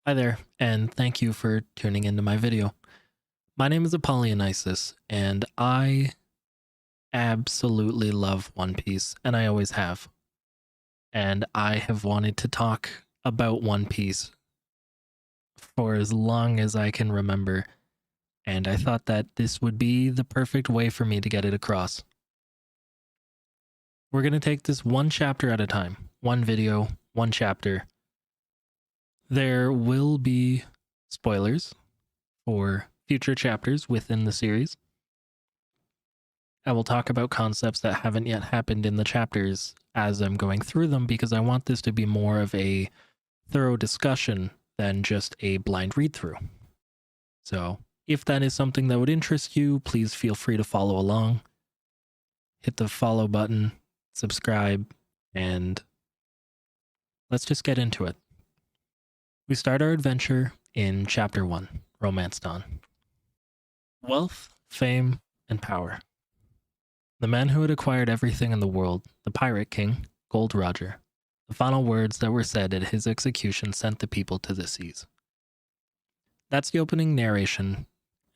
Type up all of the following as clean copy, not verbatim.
Hi there, and thank you for tuning into my video. My name is 𝙲𝚘𝚙𝚢𝚛𝚒𝚘𝚙𝚑, and I absolutely love One Piece, and I always have. And I have wanted to talk about One Piece for as long as I can remember, and I thought that this would be the perfect way for me to get it across. We're going to take this one chapter at a time, one video, one chapter. There will be spoilers for future chapters within the series. I will talk about concepts that haven't yet happened in the chapters as I'm going through them because I want this to be more of a thorough discussion than just a blind read-through. So if that is something that would interest you, please feel free to follow along. Hit the follow button, subscribe, and let's just get into it. We start our adventure in Chapter 1, Romance Dawn. Wealth, fame, and power. The man who had acquired everything in the world, the Pirate King, Gold Roger. The final words that were said at his execution sent the people to the seas. That's the opening narration,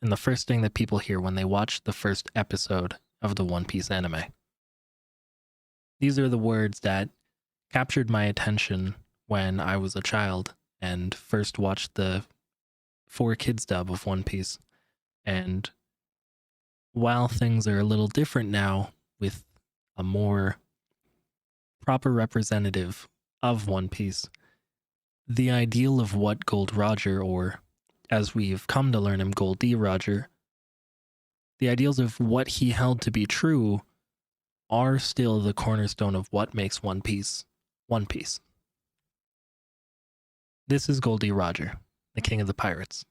and the first thing that people hear when they watch the first episode of the One Piece anime. These are the words that captured my attention when I was a child and first watched the 4Kids dub of One Piece. And while things are a little different now with a more proper representative of One Piece, the ideal of what Gold Roger, or as we've come to learn him, Gold D. Roger, the ideals of what he held to be true are still the cornerstone of what makes One Piece One Piece. This is Gold D. Roger, the king of the pirates.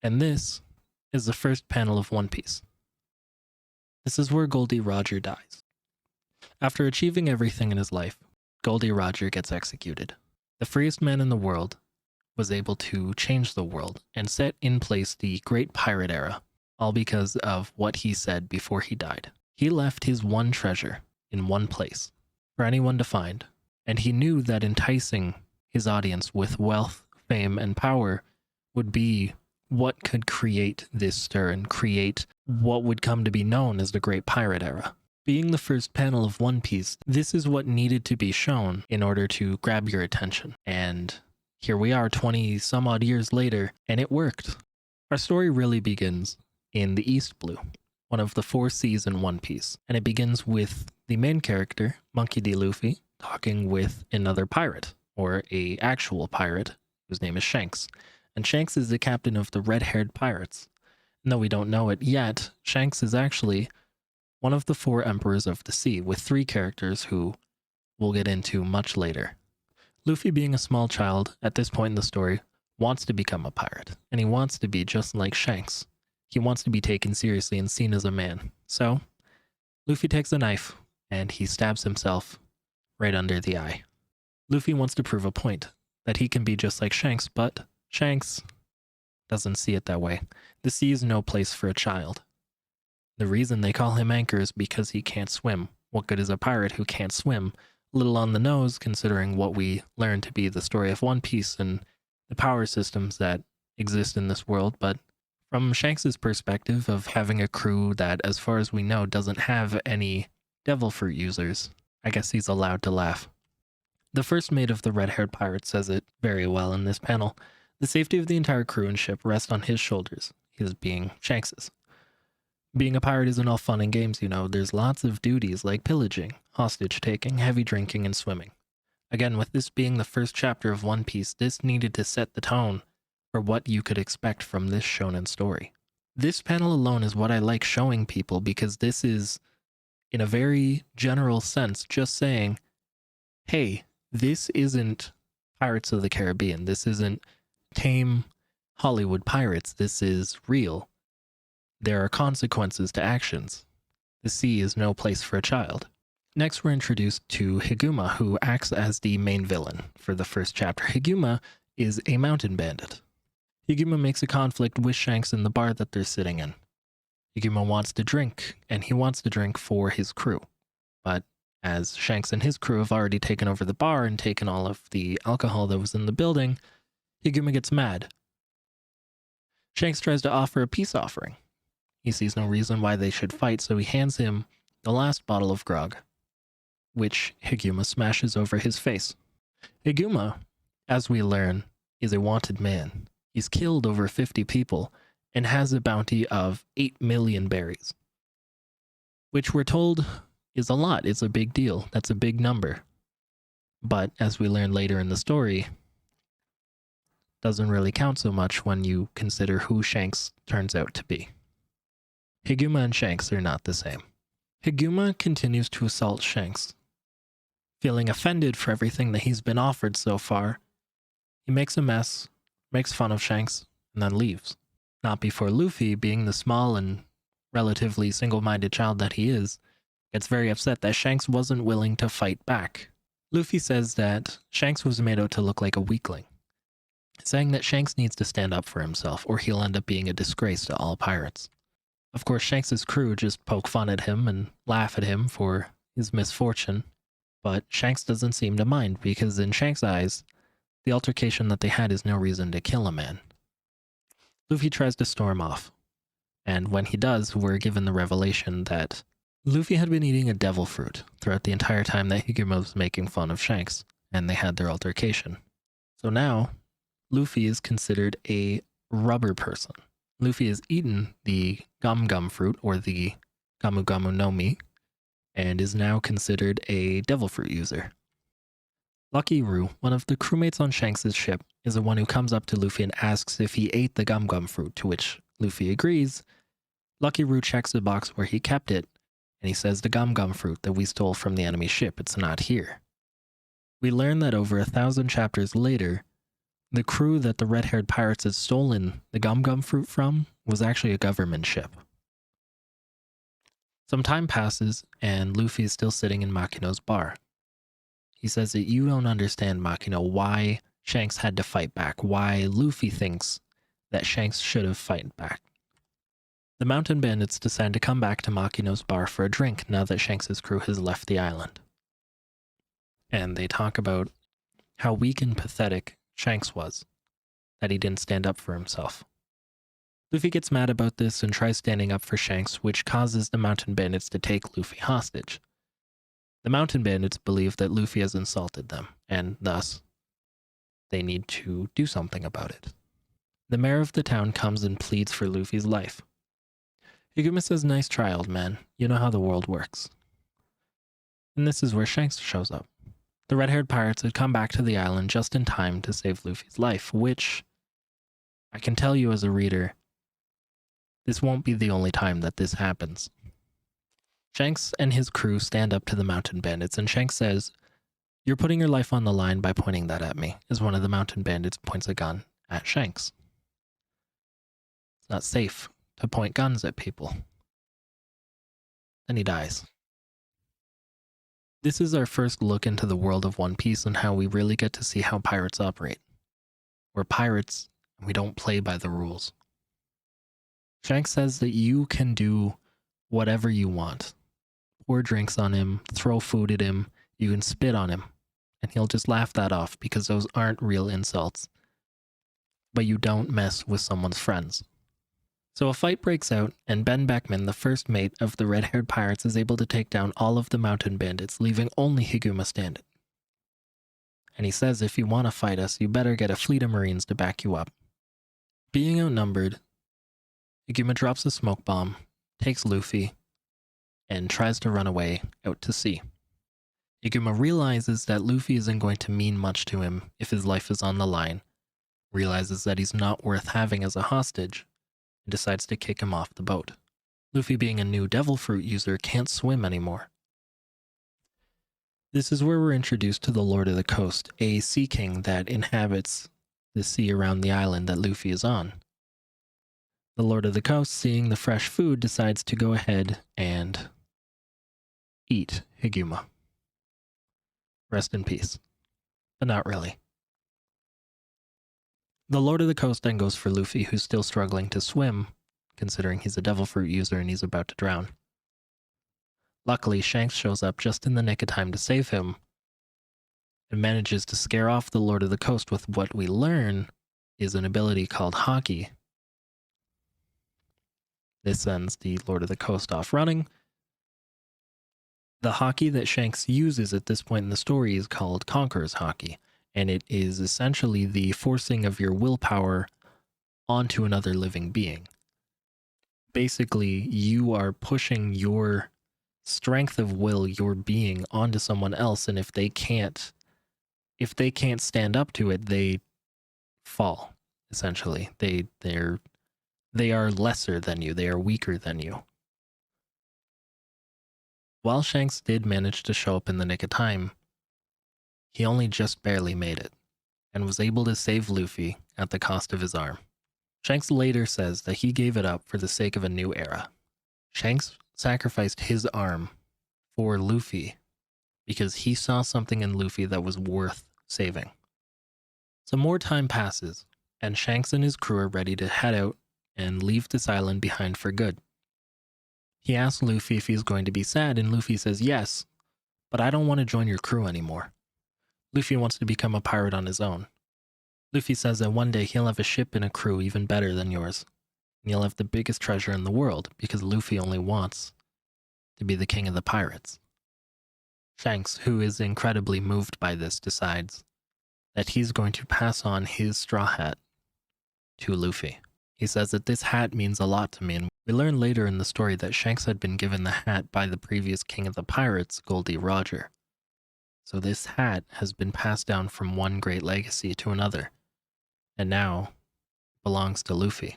And this is the first panel of One Piece. This is where Gold D. Roger dies. After achieving everything in his life, Gold D. Roger gets executed. The freest man in the world was able to change the world and set in place the Great Pirate Era, all because of what he said before he died. He left his one treasure in one place for anyone to find, and he knew that enticing his audience with wealth, fame, and power would be what could create this stir and create what would come to be known as the Great Pirate Era. Being the first panel of One Piece, this is what needed to be shown in order to grab your attention. And here we are 20 some odd years later, and it worked. Our story really begins in the East Blue, one of the 4 seas in One Piece. And it begins with the main character, Monkey D. Luffy, talking with another pirate, or a actual pirate, whose name is Shanks. And Shanks is the captain of the red-haired pirates. And though we don't know it yet, Shanks is actually one of the 4 emperors of the sea, with 3 characters who we'll get into much later. Luffy, being a small child at this point in the story, wants to become a pirate, and he wants to be just like Shanks. He wants to be taken seriously and seen as a man. So, Luffy takes a knife, and he stabs himself right under the eye. Luffy wants to prove a point, that he can be just like Shanks, but Shanks doesn't see it that way. The sea is no place for a child. The reason they call him Anchor is because he can't swim. What good is a pirate who can't swim? A little on the nose, considering what we learn to be the story of One Piece and the power systems that exist in this world, but from Shanks' perspective of having a crew that, as far as we know, doesn't have any devil fruit users, I guess he's allowed to laugh. The first mate of the red-haired pirate says it very well in this panel. The safety of the entire crew and ship rests on his shoulders, his being Shanks's. Being a pirate isn't all fun and games, you know. There's lots of duties like pillaging, hostage-taking, heavy drinking, and swimming. Again, with this being the first chapter of One Piece, this needed to set the tone for what you could expect from this shonen story. This panel alone is what I like showing people because this is, in a very general sense, just saying, hey, this isn't Pirates of the Caribbean. This isn't tame Hollywood pirates. This is real. There are consequences to actions. The sea is no place for a child. Next, we're introduced to Higuma, who acts as the main villain for the first chapter. Higuma is a mountain bandit. Higuma makes a conflict with Shanks in the bar that they're sitting in. Higuma wants to drink, and he wants to drink for his crew. But as Shanks and his crew have already taken over the bar and taken all of the alcohol that was in the building, Higuma gets mad. Shanks tries to offer a peace offering. He sees no reason why they should fight, so he hands him the last bottle of grog, which Higuma smashes over his face. Higuma, as we learn, is a wanted man. He's killed over 50 people and has a bounty of 8 million berries, which we're told is a lot. It's a big deal. That's a big number. But as we learn later in the story, doesn't really count so much when you consider who Shanks turns out to be. Higuma and Shanks are not the same. Higuma continues to assault Shanks. Feeling offended for everything that he's been offered so far, he makes a mess, makes fun of Shanks, and then leaves. Not before Luffy, being the small and relatively single-minded child that he is, gets very upset that Shanks wasn't willing to fight back. Luffy says that Shanks was made out to look like a weakling, saying that Shanks needs to stand up for himself or he'll end up being a disgrace to all pirates. Of course, Shanks' crew just poke fun at him and laugh at him for his misfortune, but Shanks doesn't seem to mind because in Shanks' eyes, the altercation that they had is no reason to kill a man. Luffy tries to storm off, and when he does, we're given the revelation that Luffy had been eating a devil fruit throughout the entire time that Higuma was making fun of Shanks, and they had their altercation. So now, Luffy is considered a rubber person. Luffy has eaten the gum gum fruit, or the gamu gamu no mi, and is now considered a devil fruit user. Lucky Roo, one of the crewmates on Shanks' ship, is the one who comes up to Luffy and asks if he ate the gum gum fruit, to which Luffy agrees. Lucky Roo checks the box where he kept it, and he says the gum gum fruit that we stole from the enemy ship, it's not here. We learn that over 1,000 chapters later, the crew that the red-haired pirates had stolen the gum gum fruit from was actually a government ship. Some time passes, and Luffy is still sitting in Makino's bar. He says that you don't understand, Makino, why Shanks had to fight back, why Luffy thinks that Shanks should have fought back. The mountain bandits decide to come back to Makino's bar for a drink now that Shanks' crew has left the island. And they talk about how weak and pathetic Shanks was, that he didn't stand up for himself. Luffy gets mad about this and tries standing up for Shanks, which causes the mountain bandits to take Luffy hostage. The mountain bandits believe that Luffy has insulted them, and thus, they need to do something about it. The mayor of the town comes and pleads for Luffy's life. Higuma says, "Nice try, old man. You know how the world works." And this is where Shanks shows up. The red-haired pirates had come back to the island just in time to save Luffy's life, which, I can tell you as a reader, this won't be the only time that this happens. Shanks and his crew stand up to the mountain bandits, and Shanks says, "You're putting your life on the line by pointing that at me," as one of the mountain bandits points a gun at Shanks. It's not safe to point guns at people. Then he dies. This is our first look into the world of One Piece and how we really get to see how pirates operate. We're pirates, and we don't play by the rules. Shanks says that you can do whatever you want. Pour drinks on him, throw food at him, you can spit on him, and he'll just laugh that off because those aren't real insults. But you don't mess with someone's friends. So a fight breaks out, and Ben Beckman, the first mate of the red-haired pirates, is able to take down all of the mountain bandits, leaving only Higuma standing. And he says if you want to fight us, you better get a fleet of marines to back you up. Being outnumbered, Higuma drops a smoke bomb, takes Luffy, and tries to run away out to sea. Higuma realizes that Luffy isn't going to mean much to him if his life is on the line, realizes that he's not worth having as a hostage, and decides to kick him off the boat. Luffy, being a new devil fruit user, can't swim anymore. This is where we're introduced to the Lord of the Coast, a sea king that inhabits the sea around the island that Luffy is on. The Lord of the Coast, seeing the fresh food, decides to go ahead and eat Higuma. Rest in peace. But not really. The Lord of the Coast then goes for Luffy, who's still struggling to swim, considering he's a devil fruit user and he's about to drown. Luckily, Shanks shows up just in the nick of time to save him, and manages to scare off the Lord of the Coast with what we learn is an ability called Haki. This sends the Lord of the Coast off running. The Haki that Shanks uses at this point in the story is called Conqueror's Haki, and it is essentially the forcing of your willpower onto another living being. Basically, you are pushing your strength of will, your being, onto someone else, and if they can't stand up to it, they fall. Essentially, they are lesser than you. They are weaker than you. While Shanks did manage to show up in the nick of time, he only just barely made it, and was able to save Luffy at the cost of his arm. Shanks later says that he gave it up for the sake of a new era. Shanks sacrificed his arm for Luffy because he saw something in Luffy that was worth saving. Some more time passes, and Shanks and his crew are ready to head out and leave this island behind for good. He asks Luffy if he's going to be sad, and Luffy says yes, but I don't want to join your crew anymore. Luffy wants to become a pirate on his own. Luffy says that one day he'll have a ship and a crew even better than yours, and he'll have the biggest treasure in the world because Luffy only wants to be the king of the pirates. Shanks, who is incredibly moved by this, decides that he's going to pass on his straw hat to Luffy. He says that this hat means a lot to me, and we learn later in the story that Shanks had been given the hat by the previous king of the pirates, 𝚤𝚘𝚙𝚢𝚛𝚒 Roger. So this hat has been passed down from one great legacy to another, and now belongs to Luffy.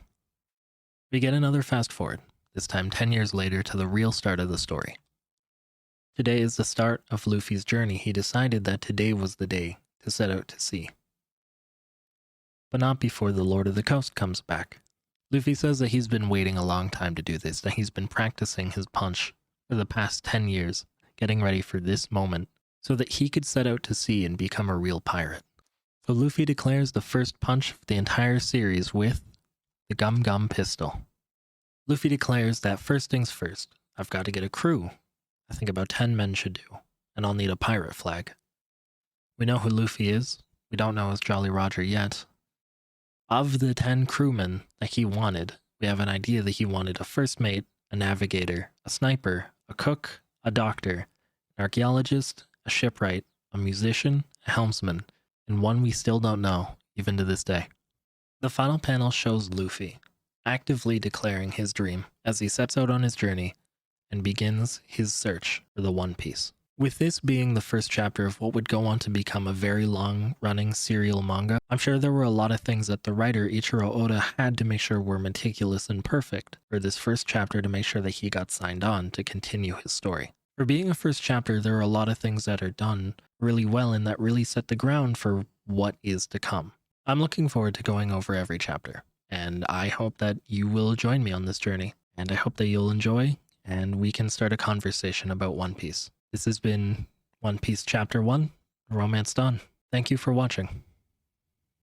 We get another fast forward, this time 10 years later to the real start of the story. Today is the start of Luffy's journey. He decided that today was the day to set out to sea. But not before the Lord of the Coast comes back. Luffy says that he's been waiting a long time to do this, that he's been practicing his punch for the past 10 years, getting ready for this moment, so that he could set out to sea and become a real pirate. So Luffy declares the first punch of the entire series with the Gum Gum pistol. Luffy declares that first things first, I've got to get a crew. I think about 10 men should do, and I'll need a pirate flag. We know who Luffy is. We don't know his Jolly Roger yet. Of the 10 crewmen that he wanted, we have an idea that he wanted a first mate, a navigator, a sniper, a cook, a doctor, an archaeologist, a shipwright, a musician, a helmsman, and one we still don't know, even to this day. The final panel shows Luffy actively declaring his dream as he sets out on his journey and begins his search for the One Piece. With this being the first chapter of what would go on to become a very long-running serial manga, I'm sure there were a lot of things that the writer Ichiro Oda had to make sure were meticulous and perfect for this first chapter to make sure that he got signed on to continue his story. For being a first chapter, there are a lot of things that are done really well and that really set the ground for what is to come. I'm looking forward to going over every chapter, and I hope that you will join me on this journey, and I hope that you'll enjoy, and we can start a conversation about One Piece. This has been One Piece Chapter 1, Romance Done. Thank you for watching.